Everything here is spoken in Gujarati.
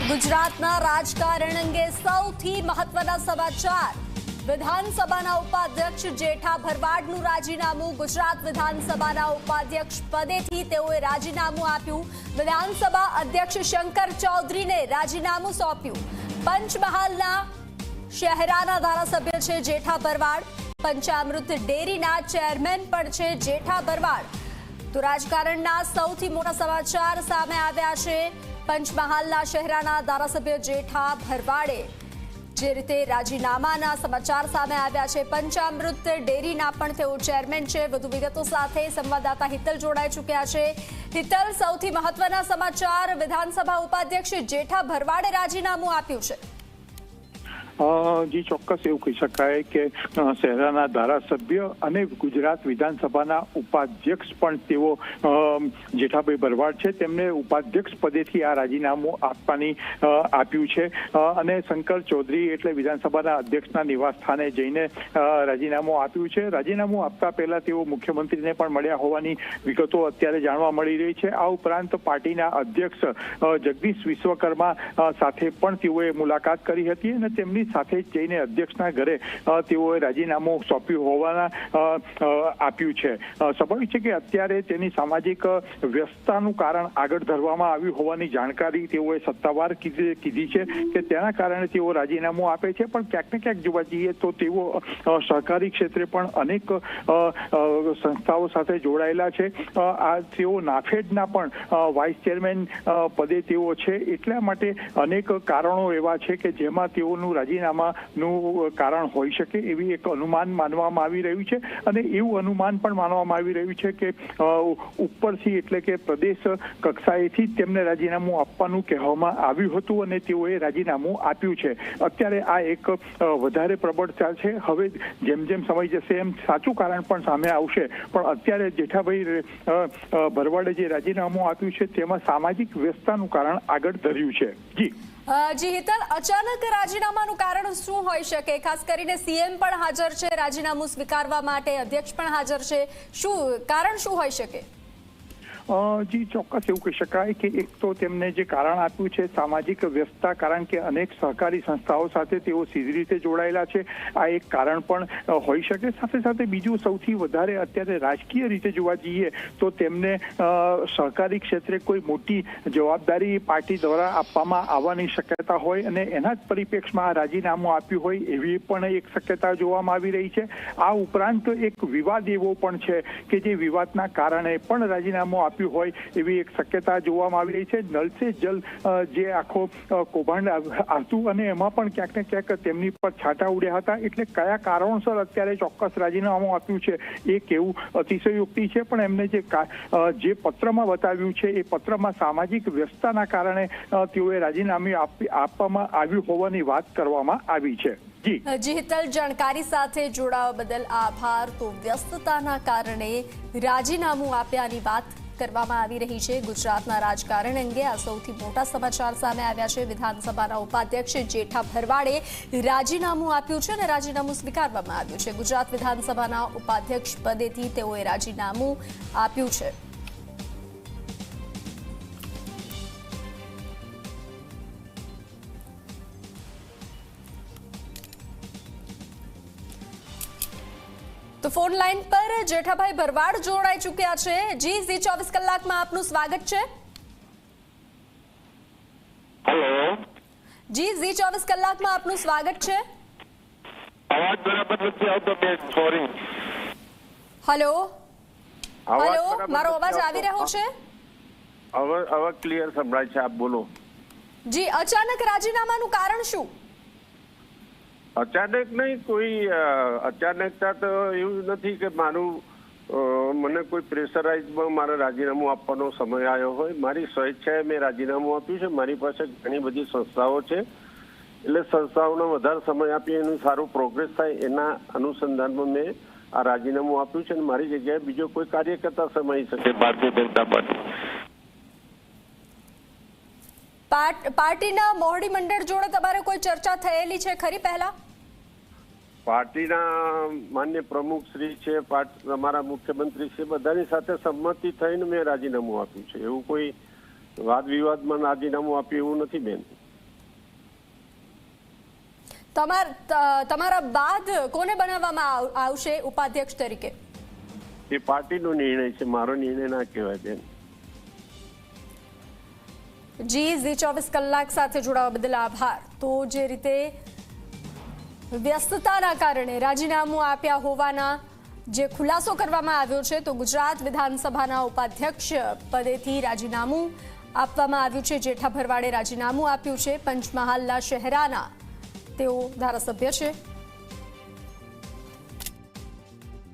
ગુજરાતના રાજકારણ અંગે સૌથી મહત્વના સમાચાર। વિધાનસભાના ઉપાધ્યક્ષ જેઠા ભરવાડનું રાજીનામું। ગુજરાત વિધાનસભાના ઉપાધ્યક્ષ પદેથી તેઓએ રાજીનામું આપ્યું। વિધાનસભા અધ્યક્ષ શંકર ચૌધરીને રાજીનામું સોંપ્યું। પંચમહાલના શહેરાના ધારાસભ્ય છે જેઠા ભરવાડ। પંચામૃત ડેરીના ચેરમેન પણ છે જેઠા ભરવાડ। તો રાજકારણના સૌથી મોટા સમાચાર સામે આવ્યા છે। પંચમહાલના શહેરાના ધારાસભ્ય જેઠા ભરવાડે જે રીતે રાજીનામાના સમાચાર સામે આવ્યા છે। પંચામૃત ડેરીના પણ તેઓ ચેરમેન છે। વધુ વિગતો સાથે સંવાદદાતા હિતલ જોડાઈ ચૂક્યા છે। હિતલ, સૌથી મહત્વના સમાચાર, વિધાનસભા ઉપાધ્યક્ષ જેઠા ભરવાડે રાજીનામું આપ્યું છે। જી ચોક્કસ એવું કહી શકાય કે શહેરાના ધારાસભ્ય અને ગુજરાત વિધાનસભાના ઉપાધ્યક્ષ પણ તેઓ જેઠાભાઈ ભરવાડ છે તેમને ઉપાધ્યક્ષ પદેથી આ રાજીનામું આપ્યું છે અને શંકર ચૌધરી એટલે વિધાનસભાના અધ્યક્ષના નિવાસ સ્થાને જઈને રાજીનામું આપ્યું છે। રાજીનામું આપતા પહેલા તેઓ મુખ્યમંત્રીને પણ મળ્યા હોવાની વિગતો અત્યારે જાણવા મળી રહી છે। આ ઉપરાંત પાર્ટીના અધ્યક્ષ જગદીશ વિશ્વકર્મા સાથે પણ તેઓએ મુલાકાત કરી હતી અને તેમની સાથે જઈને અધ્યક્ષના ઘરે તેઓએ રાજીનામું સોંપ્યું હોવાના આપ્યું છે। સ્વાભાવિક છે કે અત્યારે તેની સામાજિક વ્યસ્તતાનું કારણ આગળ ધરવામાં આવ્યું હોવાની જાણકારી તેઓએ સત્તાવાર કીધી છે કે તેના કારણે તેઓ રાજીનામું આપે છે। પણ ક્યાંક ને ક્યાંક જોવા જઈએ તો તેઓ સહકારી ક્ષેત્રે પણ અનેક સંસ્થાઓ સાથે જોડાયેલા છે। આ તેઓ નાફેડના પણ વાઇસ ચેરમેન પદે તેઓ છે। એટલા માટે અનેક કારણો એવા છે કે જેમાં તેઓનું રાજીનામાનું કારણ હોઈ શકે એવી એક અનુમાન માનવામાં આવી રહ્યું છે અને એવું અનુમાન પણ માનવામાં આવી રહ્યું છે કે ઉપરથી એટલે કે પ્રદેશ કક્ષાએથી જ તેમને રાજીનામું આપવાનું કહેવામાં આવ્યું હતું અને તેઓએ રાજીનામું આપ્યું છે। અત્યારે આ એક વધારે પ્રબળતા છે। હવે જેમ જેમ સમય જશે એમ સાચું કારણ પણ સામે આવશે। પણ અત્યારે જેઠાભાઈ ભરવાડે જે રાજીનામું આપ્યું છે તેમાં સામાજિક વ્યસ્તતાનું કારણ આગળ ધર્યું છે। જી હિતલ, અચાનક રાજીનામાનું કારણ શું હોઈ શકે? ખાસ કરીને સીએમ પણ હાજર છે રાજીનામું સ્વીકારવા માટે, અધ્યક્ષ પણ હાજર છે, શું કારણ શું હોઈ શકે? જી ચોક્કસ એવું કહી શકાય કે એક તો તેમને જે કારણ આપ્યું છે સામાજિક વ્યસ્તતા, કારણ કે અનેક સહકારી સંસ્થાઓ સાથે તેઓ સીધી રીતે જોડાયેલા છે, આ એક કારણ પણ હોઈ શકે। સાથે સાથે બીજું સૌથી વધારે અત્યારે રાજકીય રીતે જોવા જઈએ તો તેમને સહકારી ક્ષેત્રે કોઈ મોટી જવાબદારી પાર્ટી દ્વારા આપવામાં આવવાની શક્યતા હોય અને એના જ પરિપ્રેક્ષમાં રાજીનામું આપ્યું હોય એવી પણ એક શક્યતા જોવામાં આવી રહી છે। આ ઉપરાંત એક વિવાદ એવો પણ છે કે જે વિવાદના કારણે પણ રાજીનામું આપ્યું હોય એવી એક શક્યતા જોવામાં આવી રહી છે। નલ સે જલ જે આખો કૌભાંડ હતું અને એમાં પણ ક્યાંક ને ક્યાંક તેમની પર છાંટા ઉડ્યા હતા। એટલે કયા કારણોસર અત્યારે ચોક્કસ રાજીનામું આપ્યું છે એ કેવું અતિશયોક્તિ છે। પણ એમને જે પત્રમાં બતાવ્યું છે એ પત્રમાં સામાજિક વ્યસ્તતાના કારણે તેઓએ રાજીનામું આપવામાં આવ્યું હોવાની વાત કરવામાં આવી છે। જી હિતલ, જાણકારી સાથે જોડાવા બદલ આભાર। તો વ્યસ્તતાના કારણે રાજીનામું આપ્યાની વાત કરવામાં આવી રહી છે। ગુજરાતના રાજકારણ અંગે આ સૌથી મોટા સમાચાર સામે આવ્યા છે। વિધાનસભાના ઉપાધ્યક્ષ જેઠા ભરવાડે રાજીનામું આપ્યું છે અને રાજીનામું સ્વીકારવામાં આવ્યું છે। ગુજરાત વિધાનસભાના ઉપાધ્યક્ષ પદેથી તેઓએ રાજીનામું આપ્યું છે। તો ફોન લાઈન પર જેઠાભાઈ ભરવાડ જોડાઈ ચૂક્યા છે। જી ઝી 24 કલાકમાં આપનું સ્વાગત છે। હેલો જી ઝી 24 કલાકમાં આપનું સ્વાગત છે। અવાજ બરાબર નથી આવતો બેન, સોરી। હેલો હેલો, મારો અવાજ આવી રહ્યો છે? હવે ક્લિયર સંભળાય છે, આપ બોલો। જી, અચાનક રાજીનામાનું કારણ શું? અચાનક નહીં, કોઈ અચાનકતા તો એવું નથી કે મને કોઈ પ્રેશરાઇઝમાં મારે રાજીનામું આપવાનો સમય આવ્યો હોય। મારી સ્વેચ્છાએ મેં રાજીનામું આપ્યું છે। મારી પાસે ઘણી બધી સંસ્થાઓ છે એટલે સંસ્થાઓને વધારે સમય આપી એનું સારું પ્રોગ્રેસ થાય એના અનુસંધાનમાં મેં આ રાજીનામું આપ્યું છે અને મારી જગ્યાએ બીજો કોઈ કાર્યકર્તા સમાઈ શકે ભારતીય જનતા પાર્ટી। પાર્ટીના મોવડી મંડળ જોડે તમારે કોઈ ચર્ચા થયેલી છે ખરી પહેલા? પાર્ટીના માન્ય પ્રમુખ શ્રી છે, અમારા મુખ્યમંત્રી છે, બધાની સાથે સંમતિ થઈને મેં રાજીનામું આપ્યું છે। એવું કોઈ વાદ વિવાદમાં રાજીનામું આપ્યું એવું નથી બેન। તમારા બાદ કોને બનાવવામાં આવશે ઉપાધ્યક્ષ તરીકે? એ પાર્ટીનો નિર્ણય છે, મારો નિર્ણય ના કહેવાય બેન. જી ઝી 24 કલાક સાથે જોડાવા બદલ આભાર. તો જે રીતે વ્યસ્તતાના કારણે રાજીનામું આપ્યા હોવાના જે ખુલાસો કરવામાં આવ્યો છે, તો ગુજરાત વિધાનસભાના ઉપાધ્યક્ષ પદેથી રાજીનામું આપવામાં આવ્યું છે. જેઠા ભરવાડે રાજીનામું આપ્યું છે. પંચમહાલના શહેરાના તેઓ ધારાસભ્ય છે.